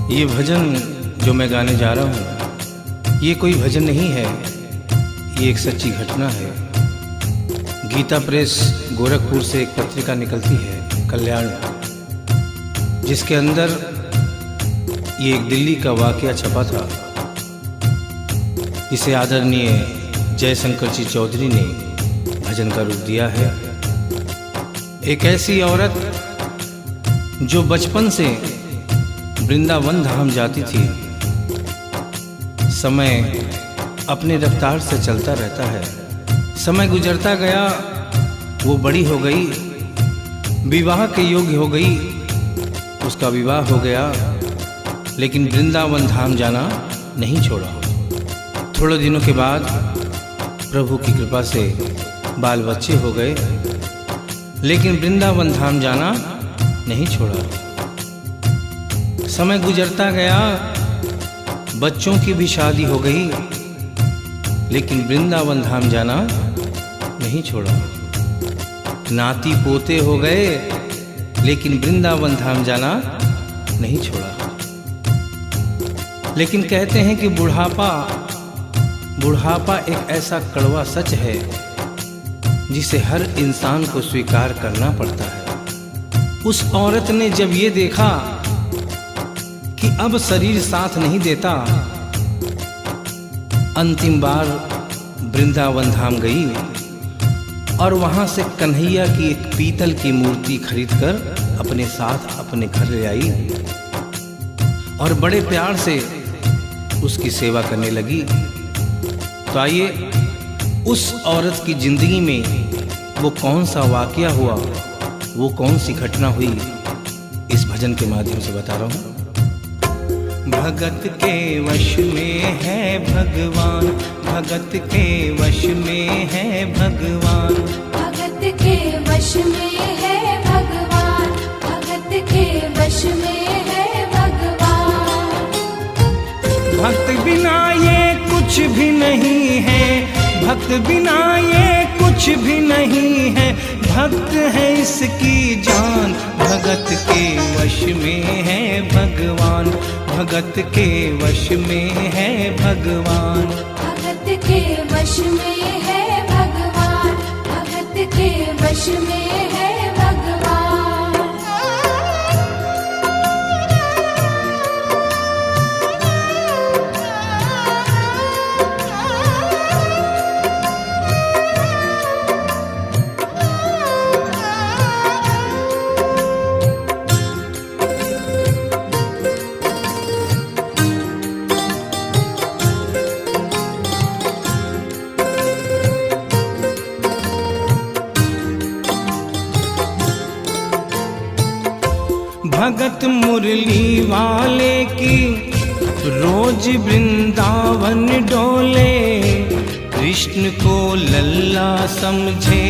ये भजन जो मैं गाने जा रहा हूँ, ये कोई भजन नहीं है, ये एक सच्ची घटना है। गीता प्रेस गोरखपुर से एक पत्रिका निकलती है कल्याण, जिसके अंदर ये एक दिल्ली का वाकया छपा था। इसे आदरणीय जयशंकर जी चौधरी ने भजन का रूप दिया है। एक ऐसी औरत जो बचपन से वृंदावन धाम जाती थी। समय अपनी रफ्तार से चलता रहता है। समय गुजरता गया, वो बड़ी हो गई, विवाह के योग्य हो गई, उसका विवाह हो गया, लेकिन वृंदावन धाम जाना नहीं छोड़ा। थोड़े दिनों के बाद प्रभु की कृपा से बाल बच्चे हो गए, लेकिन वृंदावन धाम जाना नहीं छोड़ा। समय गुजरता गया, बच्चों की भी शादी हो गई, लेकिन वृंदावन धाम जाना नहीं छोड़ा। नाती पोते हो गए, लेकिन वृंदावन धाम जाना नहीं छोड़ा। लेकिन कहते हैं कि बुढ़ापा एक ऐसा कड़वा सच है जिसे हर इंसान को स्वीकार करना पड़ता है। उस औरत ने जब ये देखा कि अब शरीर साथ नहीं देता, अंतिम बार वृंदावन धाम गई और वहां से कन्हैया की एक पीतल की मूर्ति खरीदकर अपने साथ अपने घर ले आई और बड़े प्यार से उसकी सेवा करने लगी। तो आइए उस औरत की जिंदगी में वो कौन सा वाकया हुआ, वो कौन सी घटना हुई, इस भजन के माध्यम से बता रहा हूँ। भगत के वश में है भगवान, भगत के वश में है भगवान, भगत के वश में है भगवान, भगत के वश में है भगवान। भक्त बिना ये कुछ भी नहीं है, भक्त बिना ये कुछ भी नहीं है, भक्त है इसकी जान। भगत के वश में है भगवान, भगत के वश में है भगवान, भगत के वश में है भगवान, भगत के वश में है भगवान। भगत मुरली वाले की रोज वृंदावन डोले, कृष्ण को लल्ला समझे,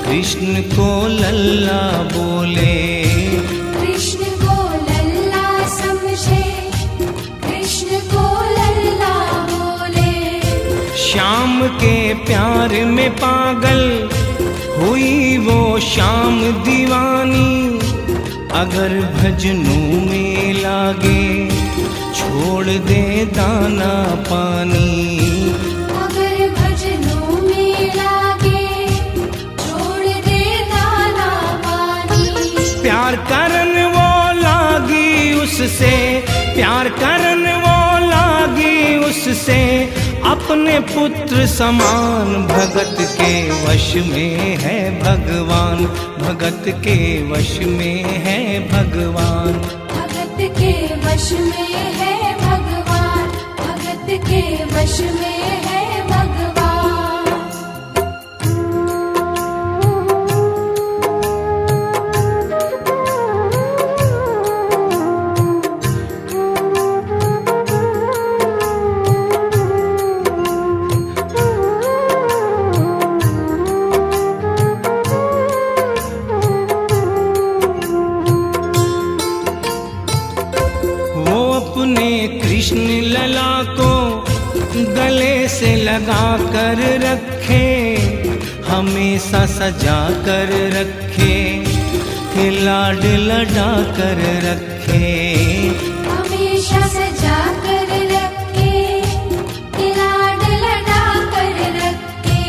कृष्ण को लल्ला बोले, कृष्ण को लल्ला समझे, कृष्ण को लल्ला बोले। श्याम के प्यार में पागल हुई वो श्याम दीवानी, अगर भजनों में लागे छोड़ दे दाना पानी, अगर भजनों में लागे छोड़ दे दाना पानी। प्यार करन वो लागी उससे, प्यार करन वो लागी उससे, अपने पुत्र समान। भगत के वश में है भगवान, भगत के वश में है भगवान, भगत के वश में है भगवान, भगत के वश में है भगवान। कृष्ण लला को गले से लगा कर रखे, हमेशा सजा कर रखे, लाड लड़ा कर रखे, हमेशा सजा कर रखे, लाड लड़ा कर रखे।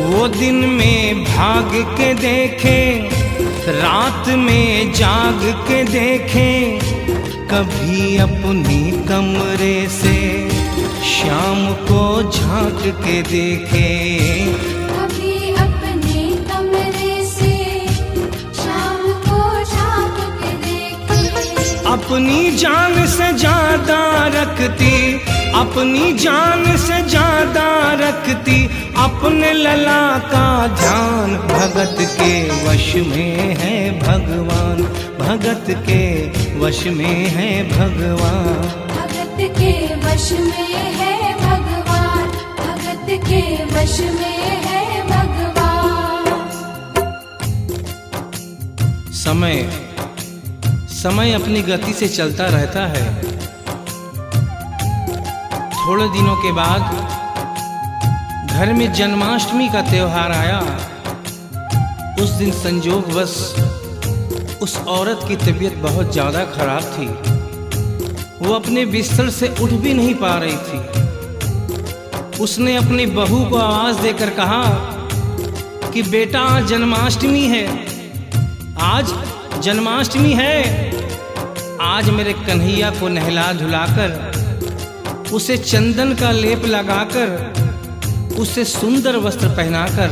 वो दिन में भाग के देखे, रात में जाग के देखे, कभी अपनी कमरे से शाम को झांक के देखे। कभी अपने कमरे से शाम को झांक के देखे। अपनी जान से ज्यादा रखती, अपनी जान से ज्यादा रखती, अपने लला का ध्यान। भगत के वश में है भगवान, भगत के वश में है भगवान। भगत के वश में है भगवान, भगत के वश में है भगवान। समय अपनी गति से चलता रहता है। थोड़े दिनों के बाद घर में जन्माष्टमी का त्योहार आया। उस दिन संजोगवश उस औरत की तबीयत बहुत ज़्यादा खराब थी। वो अपने बिस्तर से उठ भी नहीं पा रही थी। उसने अपनी बहू को आवाज़ देकर कहा कि बेटा आज जन्माष्टमी है, आज जन्माष्टमी है। आज मेरे कन्हैया को नहला धुलाकर, उसे चंदन का लेप लगाकर, उसे सुंदर वस्त्र पहनाकर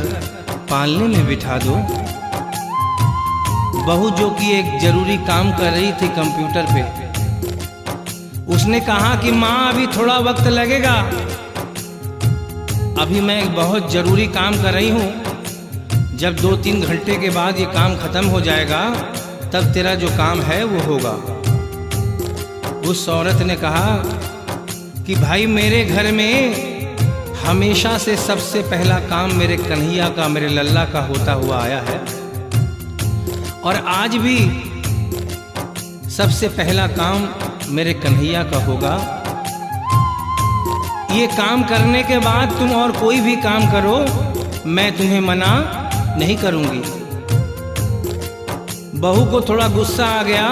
पालने में बिठा दो। बहू जो कि एक जरूरी काम कर रही थी कंप्यूटर पे, उसने कहा कि माँ अभी थोड़ा वक्त लगेगा, अभी मैं एक बहुत जरूरी काम कर रही हूँ। जब 2-3 घंटे के बाद ये काम खत्म हो जाएगा तब तेरा जो काम है वो होगा। उस औरत ने कहा कि भाई मेरे घर में हमेशा से सबसे पहला काम मेरे कन्हैया का, मेरे लल्ला का होता हुआ आया है, और आज भी सबसे पहला काम मेरे कन्हैया का होगा। ये काम करने के बाद तुम और कोई भी काम करो, मैं तुम्हें मना नहीं करूंगी। बहू को थोड़ा गुस्सा आ गया।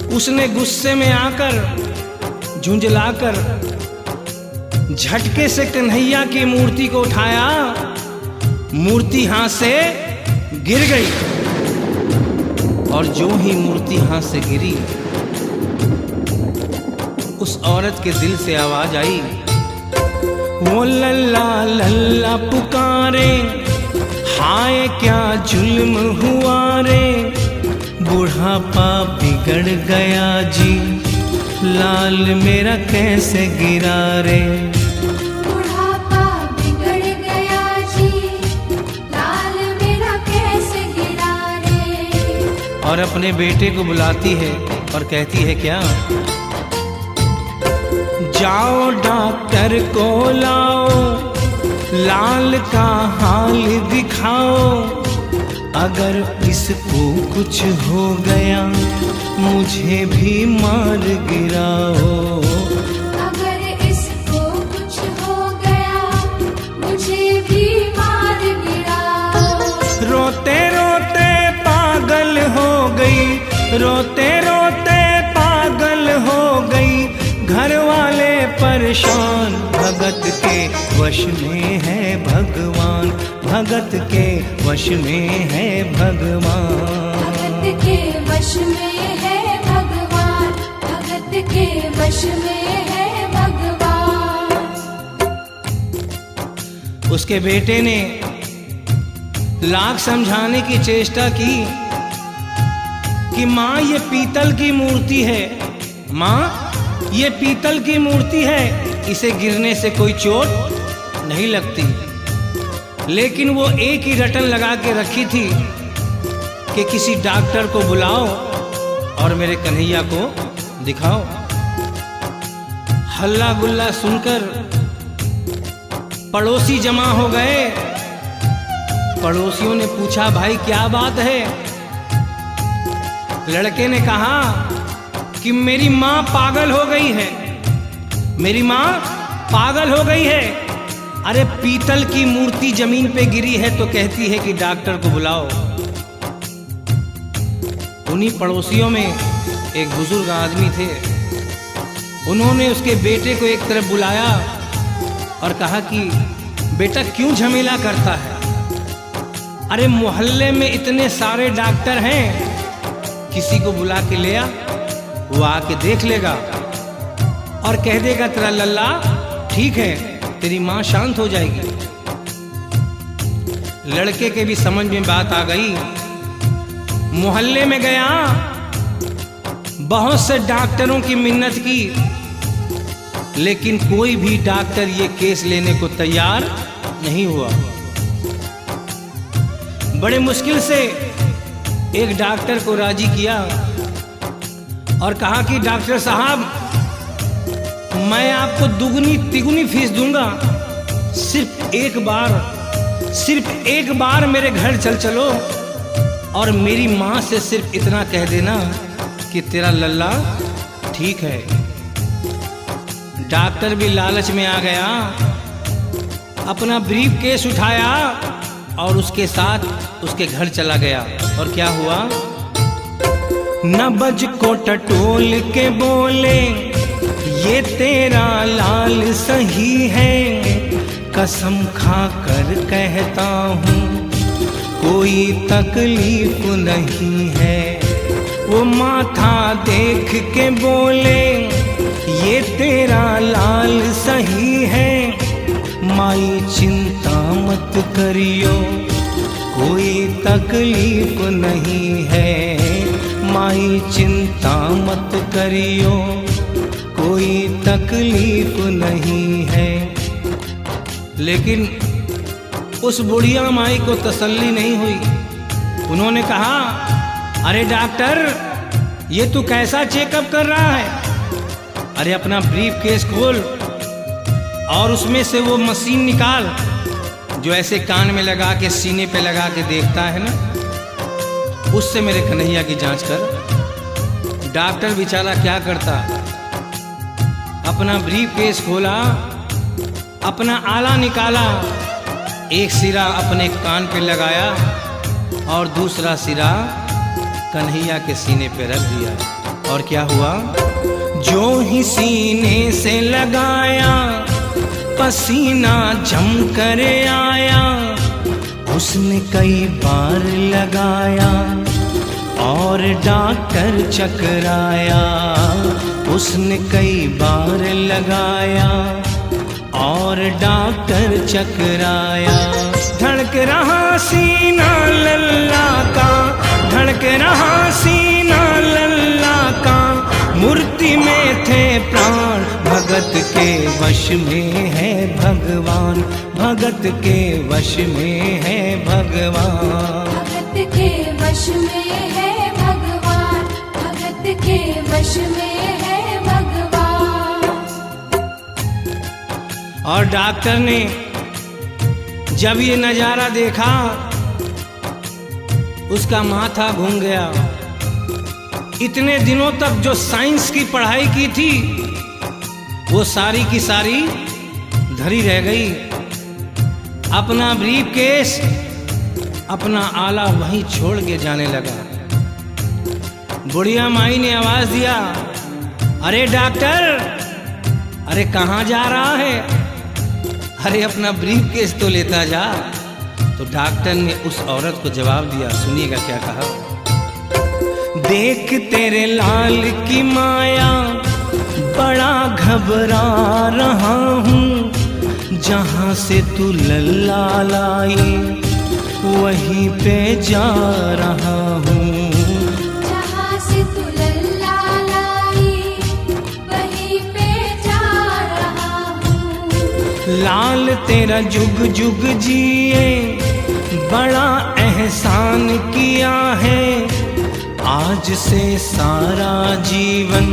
उसने गुस्से में आकर, झुंझलाकर झटके से कन्हैया की मूर्ति को उठाया। मूर्ति हाथ से गिर गई, और जो ही मूर्ति हाथ से गिरी, उस औरत के दिल से आवाज आई, वो लल्ला लल्ला पुकारे, हाय क्या जुल्म हुआ रे। बुढ़ापा बिगड़ गया जी, लाल मेरा कैसे गिरा रे। बुढ़ापा बिगड़ गया जी, लाल मेरा कैसे गिरा रे। और अपने बेटे को बुलाती है और कहती है क्या, जाओ डॉक्टर को लाओ, लाल का हाल दिखाओ। अगर इसको कुछ हो गया मुझे भी मार गिराओ। अगर इसको कुछ हो गया मुझे भी मार गिराओ। रोते रोते पागल हो गई, रोते रोते पागल हो गई, घर वाले परेशान। भगत के वश में है भगवान, भगत के वश में है भगवान। भगत के वश में है भगवान, भगत के वश में है भगवान। उसके बेटे ने लाख समझाने की चेष्टा की कि माँ ये पीतल की मूर्ति है, माँ ये पीतल की मूर्ति है, इसे गिरने से कोई चोट नहीं लगती। लेकिन वो एक ही रटन लगा के रखी थी कि किसी डॉक्टर को बुलाओ और मेरे कन्हैया को दिखाओ। हल्ला गुल्ला सुनकर पड़ोसी जमा हो गए। पड़ोसियों ने पूछा, भाई क्या बात है? लड़के ने कहा कि मेरी माँ पागल हो गई है, मेरी माँ पागल हो गई है। अरे पीतल की मूर्ति जमीन पे गिरी है तो कहती है कि डॉक्टर को बुलाओ। उन्हीं पड़ोसियों में एक बुजुर्ग आदमी थे, उन्होंने उसके बेटे को एक तरफ बुलाया और कहा कि बेटा क्यों झमेला करता है? अरे मोहल्ले में इतने सारे डॉक्टर हैं, किसी को बुला के ले आ, वो आके देख लेगा और कह देगा तेरा लल्ला ठीक है, तेरी माँ शांत हो जाएगी। लड़के के भी समझ में बात आ गई। मोहल्ले में गया, बहुत से डॉक्टरों की मिन्नत की, लेकिन कोई भी डॉक्टर ये केस लेने को तैयार नहीं हुआ। बड़े मुश्किल से एक डॉक्टर को राजी किया और कहा कि डॉक्टर साहब, मैं आपको दुगनी तिगुनी फीस दूंगा, सिर्फ एक बार मेरे घर चलो और मेरी माँ से सिर्फ इतना कह देना कि तेरा लल्ला ठीक है। डॉक्टर भी लालच में आ गया, अपना ब्रीफ केस उठाया और उसके साथ उसके घर चला गया। और क्या हुआ? नबज को टटोल के बोले, ये तेरा लाल सही है, कसम खा कर कहता हूँ कोई तकलीफ नहीं है। वो माथा देख के बोले, ये तेरा लाल सही है, माई चिंता मत करियो कोई तकलीफ नहीं है, माई चिंता मत करियो कोई तकलीफ नहीं है। लेकिन उस बुढ़िया माई को तसल्ली नहीं हुई। उन्होंने कहा, अरे डॉक्टर, ये तू कैसा चेकअप कर रहा है? अरे अपना ब्रीफ केस खोल और उसमें से वो मशीन निकाल जो ऐसे कान में लगा के सीने पे लगा के देखता है ना, उससे मेरे कन्हैया की जांच कर। डॉक्टर बेचारा क्या करता, अपना ब्रीफ केस खोला, अपना आला निकाला, एक सिरा अपने कान पे लगाया और दूसरा सिरा कन्हैया के सीने पे रख दिया। और क्या हुआ? जो ही सीने से लगाया, पसीना जम कर आया, उसने कई बार लगाया और डॉक्टर चकराया, उसने कई बार लगाया और डॉक्टर चकराया। धड़क रहा सीना लल्ला का, धड़क रहा सीना लल्ला का, मूर्ति में थे प्राण, भगत के वश में है भगवान, भगत के वश में है भगवान, भगत के वश में है भगवान, भगत के वश में है भगवान। और डॉक्टर ने जब ये नजारा देखा, उसका माथा घूम गया। इतने दिनों तक जो साइंस की पढ़ाई की थी, वो सारी की सारी धरी रह गई। अपना ब्रीफ केस, अपना आला वहीं छोड़ के जाने लगा। बुढ़िया माई ने आवाज दिया, अरे डॉक्टर, अरे कहाँ जा रहा है? अरे अपना ब्रीफ केस तो लेता जा। तो डॉक्टर ने उस औरत को जवाब दिया, सुनिएगा क्या कहा। देख तेरे लाल की माया, बड़ा घबरा रहा हूँ, जहाँ से तू लल्ला लाई वहीं पे जा रहा हूँ, जहाँ से तू लल्ला लाई वहीं पे जा रहा हूँ। लाल तेरा जुग जुग जिए, बड़ा एहसान किया है, आज से सारा जीवन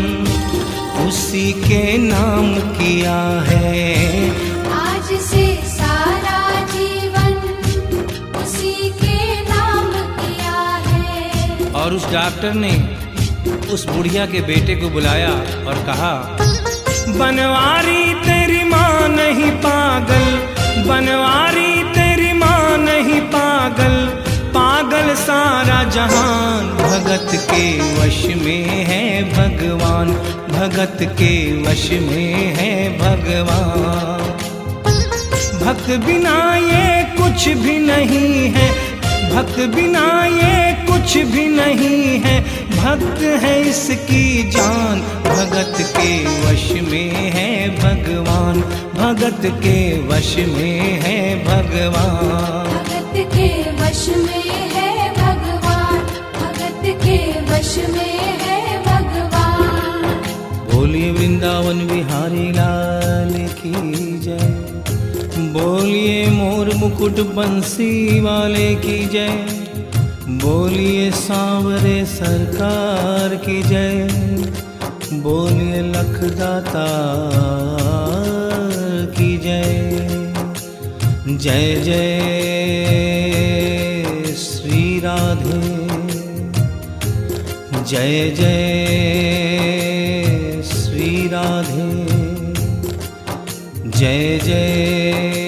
उसी के नाम किया है, आज से सारा जीवन उसी के नाम किया है। और उस डॉक्टर ने उस बुढ़िया के बेटे को बुलाया और कहा, बनवारी तेरी माँ नहीं पागल, बनवारी तेरी माँ नहीं पागल, पागल सारा जहान, भगत के वश में है भगवान, भगवान, भगत के वश में है भगवान। भक्त बिना ये कुछ भी नहीं है, भक्त बिना ये कुछ भी नहीं है, भक्त है इसकी जान, भगत के वश में है भगवान, भगत के वश में है भगवान। भगत के वश में है भगवान, भगत के वश में है भगवान। बोलिए वृंदावन बिहारी लाल की जय, बोलिए मोर मुकुट बंसी वाले की जय, बोलिए सांवरे सरकार की जय, बोलिए लखदातार की जय। जय जय श्री राधे, जय जय श्री राधे, जय जय